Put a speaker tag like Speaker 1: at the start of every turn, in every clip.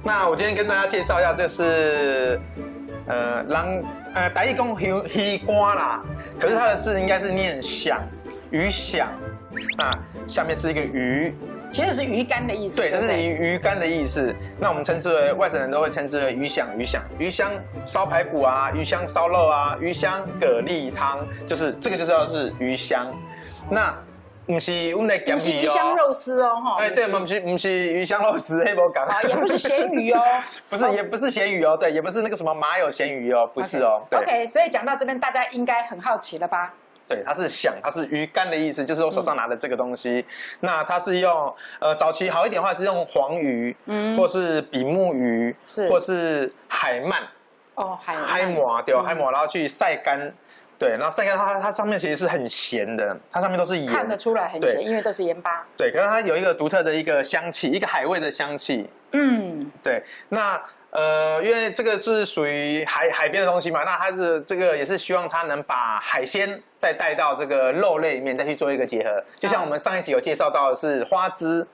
Speaker 1: 那我今天跟大家介绍一下，这是台语讲鱼干啦，可是它的字应该是念响，鱼响。那下面是一个鱼。
Speaker 2: 其实是鱼干的意思。
Speaker 1: 对，这是鱼干的意思。那我们称之为外省人都会称之为鱼响，鱼香烧排骨啊，鱼香烧肉啊，鱼香蛤蜊汤，就是这个就知道是鱼香。那不是我们的咸鱼哦，
Speaker 2: 不是鱼香肉丝哦，哈。
Speaker 1: 对，不是鱼香肉丝，黑波港。
Speaker 2: 也不是咸鱼哦。
Speaker 1: 不是，也不是咸鱼哦，对，也不是那个什么麻油咸鱼哦，不是哦。
Speaker 2: OK， 所以讲到这边，大家应该很好奇了吧？
Speaker 1: 对，它是响，它是鱼干的意思，就是我手上拿的这个东西。那它是用早期好一点的话是用黄鱼，或是比目鱼，或是海鳗。
Speaker 2: 哦，
Speaker 1: 海螺对，海螺，然后去晒干。对，然后晒干它上面其实是很咸的，它上面都是盐，
Speaker 2: 看得出来很咸，因为都是盐巴。
Speaker 1: 对，可是它有一个独特的一个香气，一个海味的香气。对，那。因为这个是属于海边的东西嘛，那它是这个也是希望它能把海鲜再带到这个肉类里面，再去做一个结合。就像我们上一集有介绍到的是花枝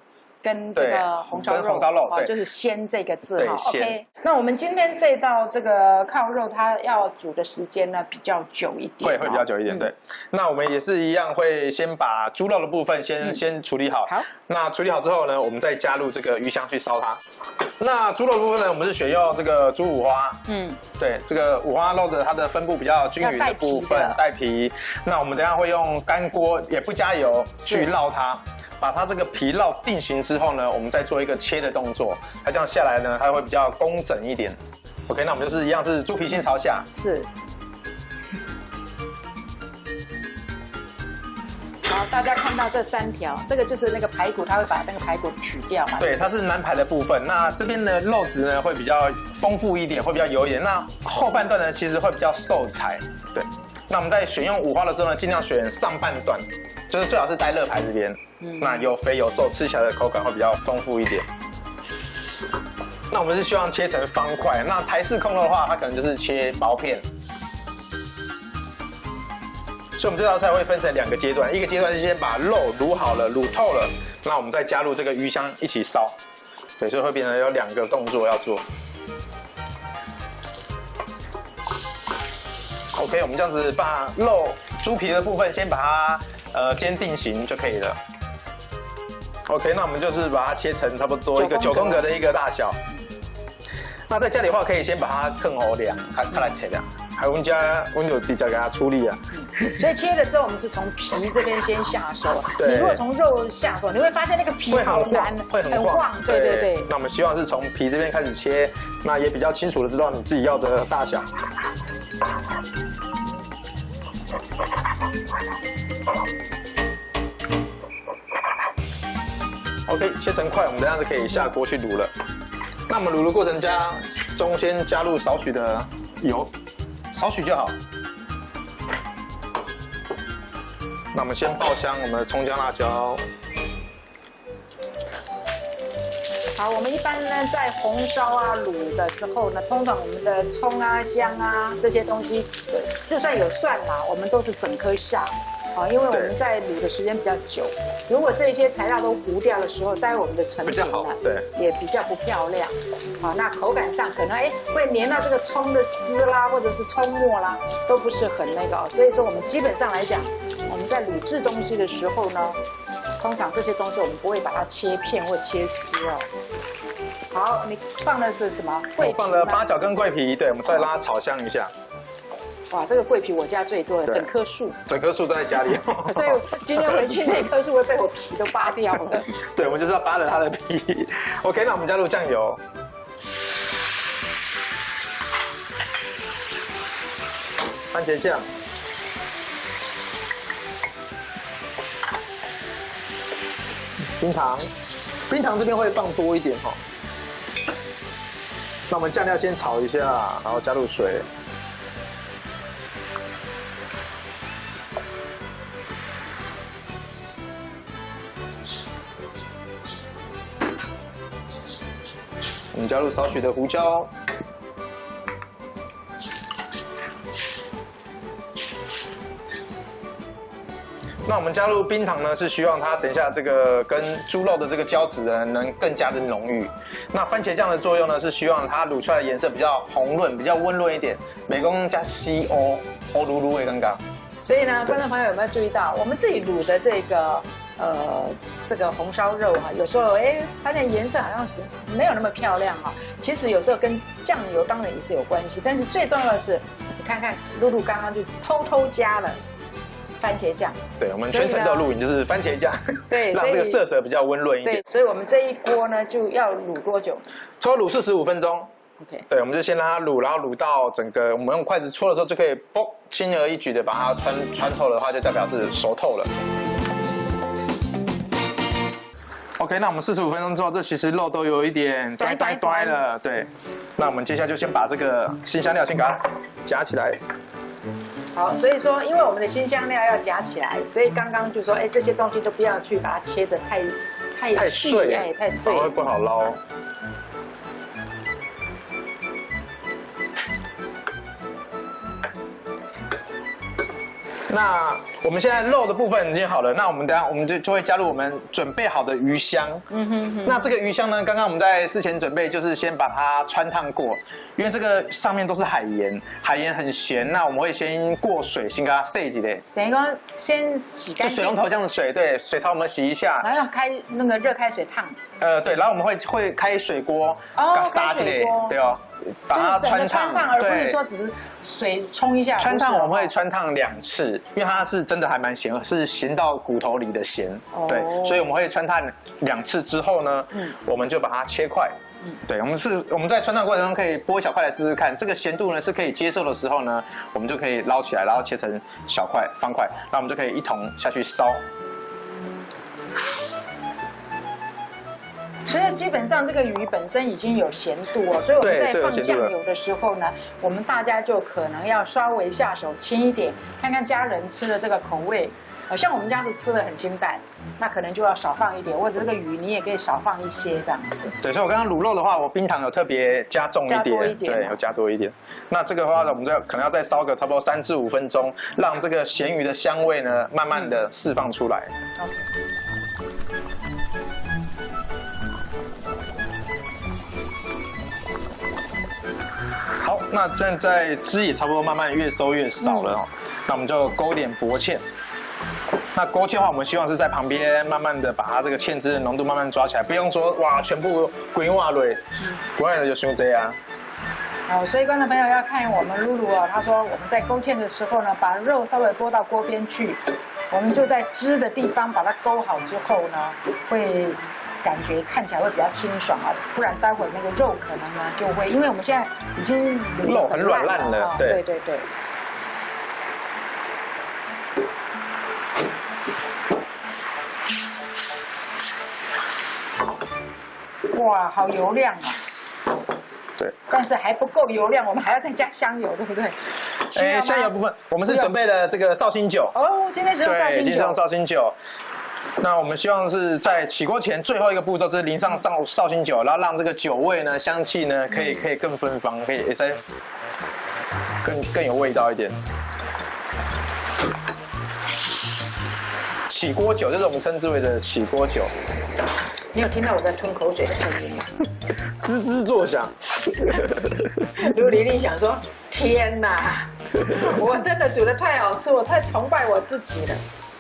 Speaker 2: 跟这个红烧肉，对，就是鲜这个字哈。OK， 那我们今天这道这个靠肉，它要煮的时间呢比较久一点，
Speaker 1: 会比较久一点。对，那我们也是一样，会先把猪肉的部分先处理好。
Speaker 2: 好，
Speaker 1: 那处理好之后呢，我们再加入这个鱼香去烧它。那猪肉的部分呢，我们是选用这个猪五花。对，这个五花肉的它的分布比较均匀的部分，带皮。那我们等一下会用干锅，也不加油去烙它。把它这个皮烙定型之后呢，我们再做一个切的动作，它这样下来呢，它会比较工整一点。OK， 那我们就是一样是猪皮先朝下，
Speaker 2: 是。好，大家看到这3条，这个就是那个排骨，它会把那个排骨取掉嘛？
Speaker 1: 对，它是南排的部分。那这边的肉质呢会比较丰富一点，会比较油一点。那后半段呢，其实会比较受柴。对。那我们在选用五花的时候呢，尽量选上半段，就是最好是带肋排这边，那有肥有瘦，吃起来的口感会比较丰富一点。那我们是希望切成方块，那台式控肉的话，它可能就是切薄片。所以我们这道菜会分成2个阶段，一个阶段是先把肉卤好了、卤透了，那我们再加入这个鱼香一起烧。对，所以会变成有2个动作要做。OK， 我们这样子把猪皮的部分先把它煎定型就可以了。OK， 那我们就是把它切成差不多一个9公格的一个大小。那在家里的话，可以先把它啃好凉，看来切凉。还有我们有比较给它处理啊。
Speaker 2: 所以切的时候，我们是从皮这边先下手。
Speaker 1: 对。
Speaker 2: 你如果从肉下手，你会发现那个皮好难，
Speaker 1: 会很晃。
Speaker 2: 对。
Speaker 1: 那我们希望是从皮这边开始切，那也比较清楚的知道你自己要的大小。OK， 切成块，我们等下就可以下锅去卤了。那我们卤的过程中先加入少许的油，少许就好。那我们先爆香我们的葱姜辣椒。
Speaker 2: 好，我们一般呢在红烧啊卤的时候呢，通常我们的葱啊姜啊这些东西，就算有蒜啦，我们都是整颗下。啊，因为我们在卤的时间比较久，如果这些材料都糊掉的时候，待会我们的成品呢，也比较不漂亮。啊，那口感上可能会粘到这个葱的丝啦，或者是葱末啦，都不是很那个哦。所以说我们基本上来讲，我们在卤制东西的时候呢，通常这些东西我们不会把它切片或切丝哦。好，你放的是什么？桂皮。
Speaker 1: 我放了八角跟桂皮，对，我们再拉炒香一下。
Speaker 2: 哇，这个桂皮我家最多了，整棵树
Speaker 1: 都在家里。
Speaker 2: 所以今天回去那棵树会被我皮都扒掉了。
Speaker 1: 对，我们就是要扒了它的皮。OK， 那我们加入酱油，番茄酱，冰糖，冰糖这边会放多一点哈。那我们酱料先炒一下，然后加入水。我们加入少许的胡椒，那我们加入冰糖呢，是希望它等一下这个跟猪肉的这个胶质呢能更加的浓郁。那番茄酱的作用呢，是希望它卤出来的颜色比较红润、比较温润一点，美工加西欧噜噜的刚刚。
Speaker 2: 所以呢，观众朋友有没有注意到，我们自己卤的这个红烧肉哈，有时候发现颜色好像是没有那么漂亮哈。其实有时候跟酱油当然也是有关系，但是最重要的是，你看看露露刚刚就偷偷加了番茄酱。
Speaker 1: 对，我们全程都有录影，就是番茄酱，
Speaker 2: 对，
Speaker 1: 让这个色泽比较温润一点。
Speaker 2: 对，所以我们这一锅呢就要卤多久？
Speaker 1: 差不多卤45分钟。
Speaker 2: OK，
Speaker 1: 对，我们就先让它卤，然后卤到整个我们用筷子戳的时候就可以啵，轻而易举的把它穿透的话，就代表是熟透了。OK， 那我们45分钟之后，这其实肉都有一点端了。对，那我们接下来就先把这个辛香料先给它夹起来。
Speaker 2: 好，所以说，因为我们的辛香料要夹起来，所以刚刚就说，这些东西都不要去把它切得太碎，太碎，
Speaker 1: 会不好捞。那我们现在肉的部分已经好了，那我们等下我们就会加入我们准备好的鱼香。那这个鱼香呢，刚刚我们在事前准备就是先把它汆烫过，因为这个上面都是海盐，海盐很咸，那我们会先过水，先给它洗一下。
Speaker 2: 等于说先洗干净，
Speaker 1: 就水龙头这样的水，对，水槽我们洗一下，
Speaker 2: 然后用那个热开水烫。
Speaker 1: 对，然后我们会开水锅，给撒之类，对哦，把它汆烫，
Speaker 2: 而不是说只是水冲一下。
Speaker 1: 汆烫我们会汆烫2次，因为它是真的还蛮咸，是咸到骨头里的咸，对，所以我们会汆烫2次之后呢，我们就把它切块。对，我们在汆烫过程中可以剥一小块来试试看，这个咸度呢是可以接受的时候呢，我们就可以捞起来，然后切成小块、方块，那我们就可以一同下去烧。
Speaker 2: 所以基本上这个鱼本身已经有咸度哦，所以我们在放酱油的时候呢，我们大家就可能要稍微下手轻一点，看看家人吃的这个口味。像我们家是吃的很清淡，那可能就要少放一点，或者这个鱼你也可以少放一些这样子。
Speaker 1: 对，所以我刚刚卤肉的话，我冰糖有特别加重一点，对，有加多一点。那这个的话呢，我们就可能要再烧个差不多3至5分钟，让这个咸鱼的香味呢慢慢的释放出来。好，那现在汁也差不多慢慢越收越少了哦。那我们就勾一点薄芡。那勾芡的话，我们希望是在旁边慢慢的把它这个芡汁的浓度慢慢抓起来，不用说哇全部滚瓦蕊，滚来的就像这样。
Speaker 2: 好，所以观众朋友要看我们露露哦，他说我们在勾芡的时候呢，把肉稍微拨到锅边去，我们就在汁的地方把它勾好之后呢，会感觉看起来会比较清爽啊，不然待会那个肉可能呢就会，因为我们现在已经
Speaker 1: 肉很软烂了，对。
Speaker 2: 哇，好油亮啊！
Speaker 1: 对，
Speaker 2: 但是还不够油亮，我们还要再加香油，对不对？
Speaker 1: 香油部分我们是准备了这个绍兴酒
Speaker 2: 哦，今天是用绍兴酒，
Speaker 1: 今天用绍兴酒。那我们希望是在起锅前最后一个步骤，就是淋上绍兴酒，然后让这个酒味呢、香气呢，可以更芬芳，可以更有味道一点。起锅酒，这是我们称之为的起锅酒。
Speaker 2: 你有听到我在吞口水的声音吗？
Speaker 1: 吱吱作响。
Speaker 2: 卢玲玲想说：天哪，我真的煮得太好吃，我太崇拜我自己了。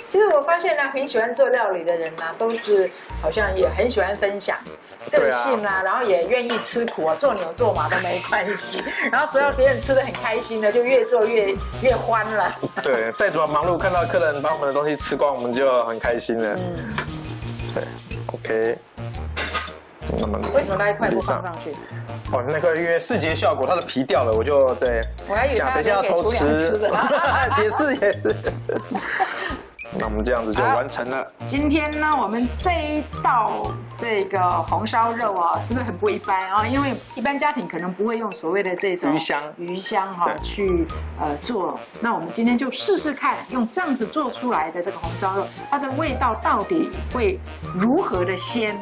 Speaker 2: 其实我发现呢，很喜欢做料理的人呢，都是好像也很喜欢分享个性啦，然后也愿意吃苦啊，做牛做马都没关系。然后只要别人吃得很开心的，就越做越欢了。对，
Speaker 1: 再怎么忙碌，看到客人把我们的东西吃光，我们就很开心了。对 ，OK。那么
Speaker 2: 为什么那一块不放上去？
Speaker 1: 哦，那个因为视觉效果，它的皮掉了，我就对。
Speaker 2: 我还以为
Speaker 1: 等一下要偷吃
Speaker 2: 的。
Speaker 1: 也是。那我们这样子就完成了。
Speaker 2: 今天呢，我们这一道这个红烧肉啊，是不是很不一般啊？因为一般家庭可能不会用所谓的这种鱼香哈去做。那我们今天就试试看，用这样子做出来的这个红烧肉，它的味道到底会如何的鲜？